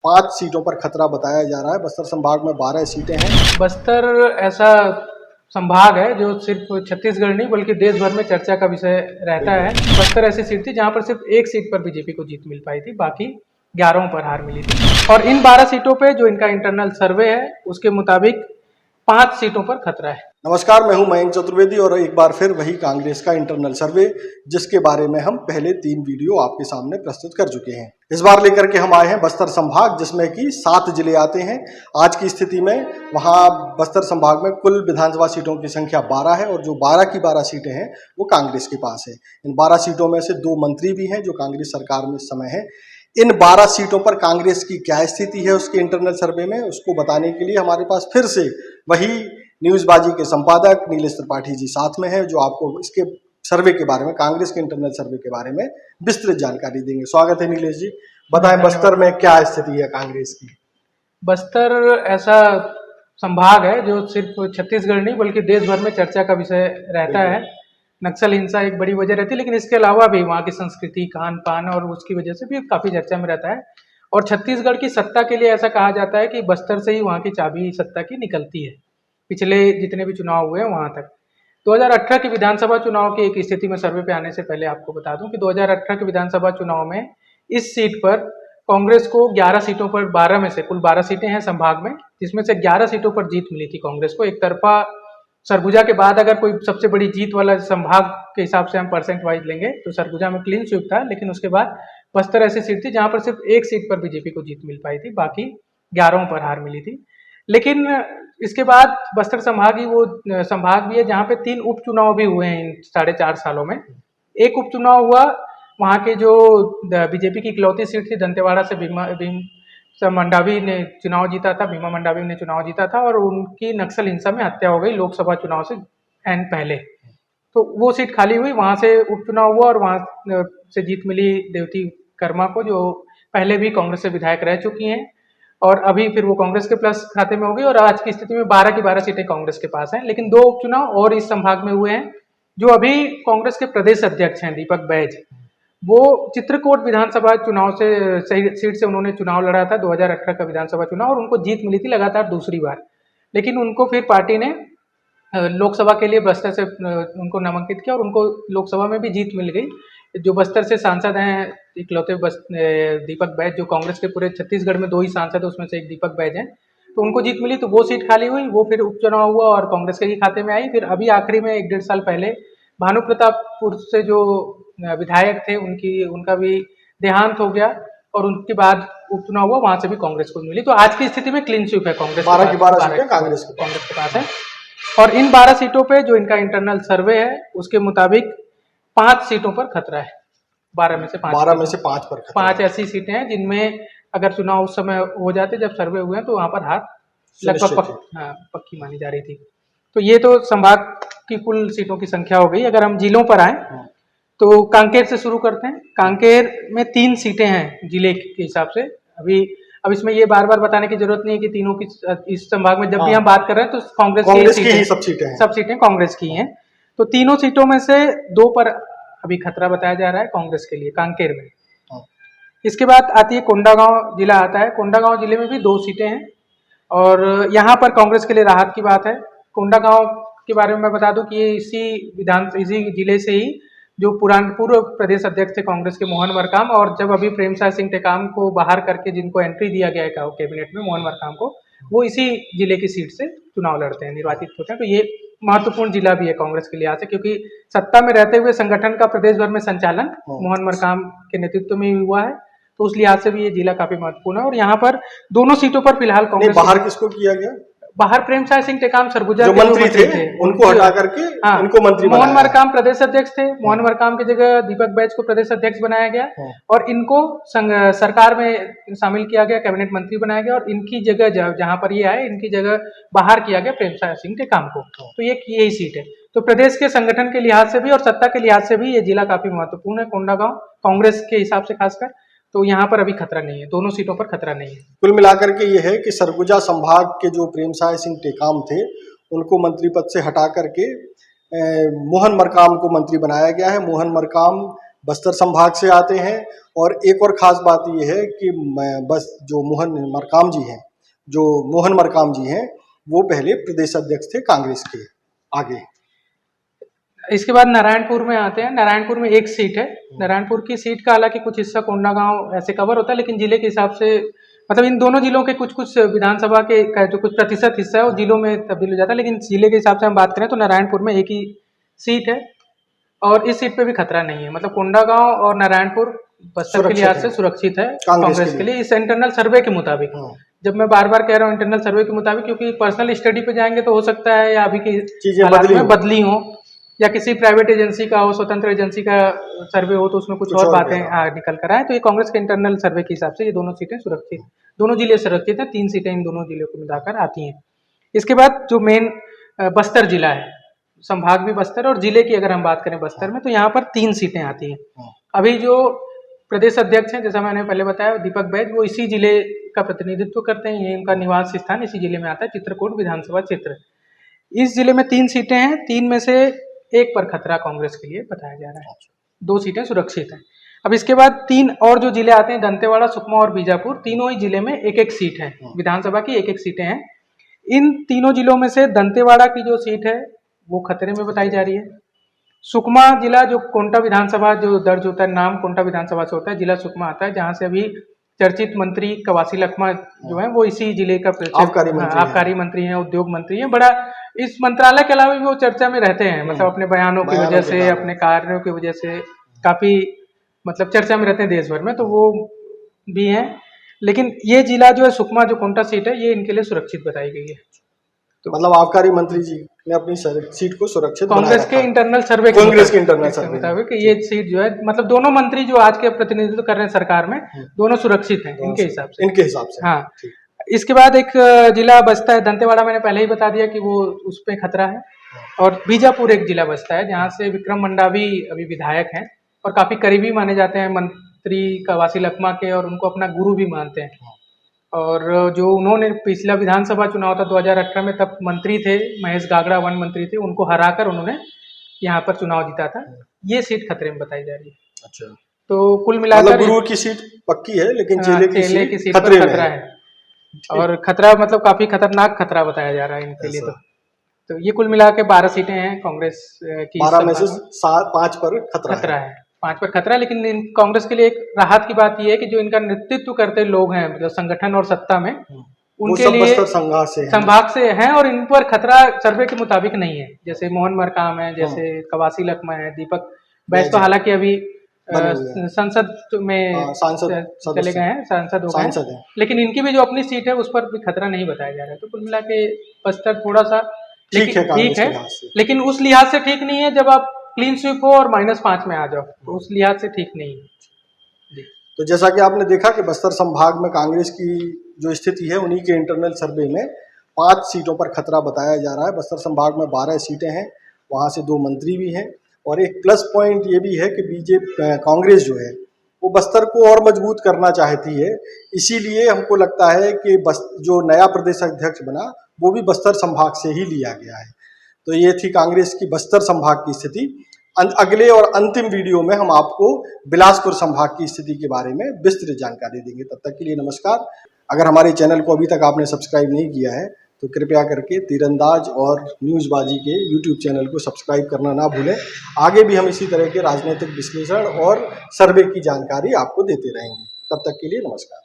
5 सीटों पर खतरा बताया जा रहा है। बस्तर संभाग में 12 सीटें हैं। बस्तर ऐसा संभाग है जो सिर्फ छत्तीसगढ़ नहीं बल्कि देश भर में चर्चा का विषय रहता है। बस्तर ऐसी सीट थी जहां पर सिर्फ एक सीट पर बीजेपी को जीत मिल पाई थी, बाकी 11 पर हार मिली थी। और इन 12 सीटों पे जो इनका इंटरनल सर्वे है उसके मुताबिक 5 सीटों पर खतरा है। नमस्कार, मैं हूं मयंक चतुर्वेदी और एक बार फिर वही कांग्रेस का इंटरनल सर्वे, जिसके बारे में हम पहले 3 वीडियो आपके सामने प्रस्तुत कर चुके हैं। इस बार लेकर के हम आए हैं बस्तर संभाग, जिसमें कि 7 जिले आते हैं। आज की स्थिति में वहां बस्तर संभाग में कुल विधानसभा सीटों की संख्या 12 है और जो 12 की 12 सीटें हैं वो कांग्रेस के पास है। इन 12 सीटों में से 2 मंत्री भी हैं जो कांग्रेस सरकार में इस समय है। इन 12 सीटों पर कांग्रेस की क्या स्थिति है उसके इंटरनल सर्वे में, उसको बताने के लिए हमारे पास फिर से वही न्यूज़बाजी के संपादक नीलेश त्रिपाठी जी साथ में है, जो आपको इसके सर्वे के बारे में, कांग्रेस के इंटरनल सर्वे के बारे में विस्तृत जानकारी देंगे। स्वागत है नीलेश जी। बताएं बस्तर में क्या स्थिति है कांग्रेस की। बस्तर ऐसा संभाग है जो सिर्फ छत्तीसगढ़ नहीं बल्कि देश भर में चर्चा का विषय रहता है। नक्सल हिंसा एक बड़ी वजह रहती है, लेकिन इसके अलावा भी वहाँ की संस्कृति, खान पान और उसकी वजह से भी काफी चर्चा में रहता है। और छत्तीसगढ़ की सत्ता के लिए ऐसा कहा जाता है कि बस्तर से ही वहाँ की चाबी सत्ता की निकलती है। पिछले जितने भी चुनाव हुए हैं वहां तक 2018 के विधानसभा चुनाव की एक स्थिति में सर्वे पे आने से पहले आपको बता दूं कि 2018 के विधानसभा चुनाव में इस सीट पर कांग्रेस को 11 सीटों पर 12 में से कुल 12 सीटें हैं संभाग में, जिसमें से 11 सीटों पर जीत मिली थी कांग्रेस को। एक तरफा सरगुजा के बाद अगर कोई सबसे बड़ी जीत वाला संभाग के हिसाब से हम परसेंट वाइज लेंगे तो सरगुजा में क्लीन स्वीप था, लेकिन उसके बाद बस्तर ऐसी सीट थी जहां पर सिर्फ एक सीट पर बीजेपी को जीत मिल पाई थी, बाकी 11 पर हार मिली थी। लेकिन इसके बाद बस्तर संभाग ही वो संभाग भी है जहाँ पे 3 उपचुनाव भी हुए हैं इन 4.5 सालों में। एक उपचुनाव हुआ वहाँ के जो बीजेपी की इकलौती सीट थी दंतेवाड़ा से भीम मंडावी ने चुनाव जीता था, भीमा मंडावी ने चुनाव जीता था और उनकी नक्सल हिंसा में हत्या हो गई लोकसभा चुनाव से एंड पहले। तो वो सीट खाली हुई, वहां से उपचुनाव हुआ और वहां से जीत मिली देवती कर्मा को, जो पहले भी कांग्रेस से विधायक रह चुकी हैं और अभी फिर वो कांग्रेस के प्लस खाते में हो गई और आज की स्थिति में 12 की 12 सीटें कांग्रेस के पास हैं। लेकिन 2 उपचुनाव और इस संभाग में हुए हैं। जो अभी कांग्रेस के प्रदेश अध्यक्ष हैं दीपक बैज, वो चित्रकूट विधानसभा चुनाव से सीट से उन्होंने चुनाव लड़ा था 2018 का विधानसभा चुनाव और उनको जीत मिली थी लगातार दूसरी बार। लेकिन उनको फिर पार्टी ने लोकसभा के लिए बस्तर से उनको नामांकित किया और उनको लोकसभा में भी जीत मिल गई। जो बस्तर से सांसद हैं इकलौते दीपक बैज, जो कांग्रेस के पूरे छत्तीसगढ़ में 2 ही सांसद है उसमें से एक दीपक बैज हैं, तो उनको जीत मिली, तो वो सीट खाली हुई, वो फिर उपचुनाव हुआ और कांग्रेस के ही खाते में आई। फिर अभी आखिरी में 1-1.5 साल पहले भानु प्रतापपुर से जो विधायक थे उनका भी देहांत हो गया और उनके बाद उपचुनाव हुआ, वहां से भी कांग्रेस को मिली। तो आज की स्थिति में क्लीन स्वीप है कांग्रेस 12 की 12 सीटें कांग्रेस के पास है। और इन 12 सीटों पे जो इनका इंटरनल सर्वे है उसके मुताबिक 5 सीटों पर खतरा है। 12 में से 5 पर 5 ऐसी सीटें हैं जिनमें अगर चुनाव उस समय हो जाते जब सर्वे हुए हैं तो वहां पर हार लगभग पक्की मानी जा रही थी। तो ये तो संभाग की कुल सीटों की संख्या हो गई। अगर हम जिलों पर आए तो कांकेर से शुरू करते हैं। कांकेर में 3 सीटें हैं जिले के हिसाब से। अब इसमें ये बार बार बताने की जरूरत नहीं है कि तीनों की इस संभाग में जब भी हम बात कर रहे हैं तो कांग्रेस की ही सब सीटें कांग्रेस की हैं। तो तीनों सीटों में से 2 पर अभी खतरा बताया जा रहा है कांग्रेस के लिए कांकेर में। इसके बाद आती है कोंडागांव जिला आता है। कोंडागांव जिले में भी 2 सीटें हैं और यहाँ पर कांग्रेस के लिए राहत की बात है। कोंडागांव के बारे में मैं बता दूं कि ये इसी जिले से ही जो पूर्व प्रदेश अध्यक्ष थे कांग्रेस के मोहन मरकाम, और जब अभी प्रेमसाय सिंह टेकाम को बाहर करके जिनको एंट्री दिया गया है कैबिनेट में मोहन मरकाम को, वो इसी जिले की सीट से चुनाव लड़ते हैं, निर्वाचित होते हैं। तो ये महत्वपूर्ण जिला भी है कांग्रेस के लिहाज से, क्योंकि सत्ता में रहते हुए संगठन का प्रदेश भर में संचालन मोहन मरकाम के नेतृत्व में हुआ है, तो उस लिहाज से भी ये जिला काफी महत्वपूर्ण है। और यहाँ पर दोनों सीटों पर फिलहाल कांग्रेस बाहर किसको किया गया? बाहर प्रेमसाय सिंह टेकाम सरगुजा जो मंत्री थे उनको हटा करके उनको मंत्री बनाया। मोहन मरकाम प्रदेश अध्यक्ष थे, मोहन मरकाम की जगह दीपक बैज को प्रदेश अध्यक्ष बनाया गया और इनको सरकार में शामिल किया गया, कैबिनेट मंत्री बनाया गया और इनकी जगह जहां पर ये आए इनकी जगह बाहर किया गया प्रेमसाय सिंह टेकाम को। तो ये यही सीट है। तो प्रदेश के संगठन के लिहाज से भी और सत्ता के लिहाज से भी ये जिला काफी महत्वपूर्ण है कोंडागांव, कांग्रेस के हिसाब से खासकर। तो यहाँ पर अभी खतरा नहीं है, दोनों सीटों पर खतरा नहीं है। कुल मिलाकर के ये है कि सरगुजा संभाग के जो प्रेमसाय सिंह टेकाम थे उनको मंत्री पद से हटा करके मोहन मरकाम को मंत्री बनाया गया है। मोहन मरकाम बस्तर संभाग से आते हैं। और एक और खास बात यह है कि बस जो मोहन मरकाम जी हैं वो पहले प्रदेश अध्यक्ष थे कांग्रेस के। आगे इसके बाद नारायणपुर में आते हैं। नारायणपुर में एक सीट है। नारायणपुर की सीट का हालांकि कुछ हिस्सा कोंडागांव ऐसे कवर होता है, लेकिन जिले के हिसाब से मतलब इन दोनों जिलों के कुछ कुछ विधानसभा के का जो कुछ प्रतिशत हिस्सा है वो जिलों में तब्दील हो जाता है, लेकिन जिले के हिसाब से हम बात करें तो नारायणपुर में एक ही सीट है और इस सीट पे भी खतरा नहीं है। मतलब कोंडागांव और नारायणपुर बस्तर के लिहाज से सुरक्षित है कांग्रेस के लिए, इस इंटरनल सर्वे के मुताबिक। जब मैं बार बार कह रहा हूँ इंटरनल सर्वे के मुताबिक, क्योंकि पर्सनल स्टडी पे जाएंगे तो हो सकता है या अभी की चीजें बदली हो या किसी प्राइवेट एजेंसी का हो, स्वतंत्र एजेंसी का सर्वे हो तो उसमें कुछ और बातें निकल कर आए। तो ये कांग्रेस के इंटरनल सर्वे के हिसाब से ये दोनों सीटें सुरक्षित, दोनों जिले सुरक्षित है। 3 सीटें इन दोनों जिलों को मिलाकर आती हैं। इसके बाद जो मेन बस्तर जिला है, संभाग भी बस्तर और जिले की अगर हम बात करें बस्तर में, तो यहाँ पर 3 सीटें आती हैं। अभी जो प्रदेश अध्यक्ष हैं, जैसा मैंने पहले बताया, दीपक बैज, वो इसी जिले का प्रतिनिधित्व करते हैं। ये इनका निवास स्थान इसी जिले में आता है, चित्रकूट विधानसभा क्षेत्र। इस जिले में 3 सीटें हैं। 3 में से 1 पर खतरा कांग्रेस के लिए बताया जा रहा है, 2 सीटें सुरक्षित हैं। अब इसके बाद 3 और जो जिले आते हैं, दंतेवाड़ा, सुकमा और बीजापुर, तीनों ही जिले में 1-1 सीट है। विधानसभा की 1-1 सीटें हैं। इन तीनों जिलों में से दंतेवाड़ा की जो सीट है वो खतरे में बताई जा रही है। सुकमा जिला, जो कोंटा विधानसभा जो दर्ज होता है, नाम कोंटा विधानसभा से होता है, जिला सुकमा आता है, जहां से अभी चर्चित मंत्री कवासी लखमा जो है वो इसी जिले का आबकारी मंत्री हैं, उद्योग मंत्री हैं। बड़ा इस मंत्रालय के अलावा भी वो चर्चा में रहते हैं, मतलब अपने बयानों की वजह से, अपने कार्यों की वजह से काफी मतलब चर्चा में रहते हैं देश भर में, तो वो भी हैं। लेकिन ये जिला जो है सुकमा, जो कोंटा सीट है, ये इनके लिए सुरक्षित बताई गई है। तो मतलब आबकारी मंत्री जी ने अपनी सीट को सुरक्षित कांग्रेस के इंटरनल सर्वे के मुताबिक ये सीट जो है, मतलब दोनों मंत्री जो आज के प्रतिनिधित्व कर रहे हैं सरकार में, दोनों सुरक्षित हैं इनके हिसाब से। हाँ, इसके बाद एक जिला बचता है दंतेवाड़ा, मैंने पहले ही बता दिया कि वो उस पे खतरा है। और बीजापुर एक जिला बचता है जहाँ से विक्रम मंडावी अभी विधायक हैं और काफी करीबी माने जाते हैं मंत्री कवासी लखमा के, और उनको अपना गुरु भी मानते हैं। और जो उन्होंने पिछला विधानसभा चुनाव था 2018 में, तब मंत्री थे महेश गागड़ा, वन मंत्री थे, उनको हराकर उन्होंने यहाँ पर चुनाव जीता था। ये सीट खतरे में बताई जा रही है। अच्छा, तो कुल मिलाकर गुरु की सीट पक्की है, लेकिन चेले की सीट पर खतरा है। और खतरा मतलब काफी खतरनाक खतरा बताया जा रहा है इनके लिए। तो ये कुल मिला के 12 सीटें हैं कांग्रेस की। 12 में से 5 पर खतरा है। 5 पर खतरा। लेकिन कांग्रेस के लिए एक राहत की बात यह है कि जो इनका नेतृत्व करते लोग हैं, मतलब संगठन और सत्ता में, उनके लिए संभाग से हैं और इन पर खतरा सर्वे के मुताबिक नहीं है। जैसे मोहन मरकाम है, जैसे कवासी लखमा है, दीपक बैज तो हालांकि अभी संसद में चले गए हैं, सांसद हो गए, लेकिन इनकी भी जो अपनी सीट है उस पर भी खतरा नहीं बताया जा रहा है। तो कुल मिला के बस्तर थोड़ा सा ठीक है, लेकिन उस लिहाज से ठीक नहीं है जब आप क्लीन स्वीप हो और -5 में आ जाओ, तो उस लिहाज से ठीक नहीं है। तो जैसा कि आपने देखा कि बस्तर संभाग में कांग्रेस की जो स्थिति है, उन्हीं के इंटरनल सर्वे में 5 सीटों पर खतरा बताया जा रहा है। बस्तर संभाग में 12 सीटें हैं, वहाँ से 2 मंत्री भी हैं। और एक प्लस पॉइंट ये भी है कि कांग्रेस जो है वो बस्तर को और मजबूत करना चाहती है। इसीलिए हमको लगता है कि जो नया प्रदेश अध्यक्ष बना वो भी बस्तर संभाग से ही लिया गया है। तो ये थी कांग्रेस की बस्तर संभाग की स्थिति। अगले और अंतिम वीडियो में हम आपको बिलासपुर संभाग की स्थिति के बारे में विस्तृत जानकारी देंगे। तब तक के लिए नमस्कार। अगर हमारे चैनल को अभी तक आपने सब्सक्राइब नहीं किया है तो कृपया करके तीरंदाज और न्यूज़बाजी के यूट्यूब चैनल को सब्सक्राइब करना ना भूलें। आगे भी हम इसी तरह के राजनीतिक विश्लेषण और सर्वे की जानकारी आपको देते रहेंगे। तब तक के लिए नमस्कार।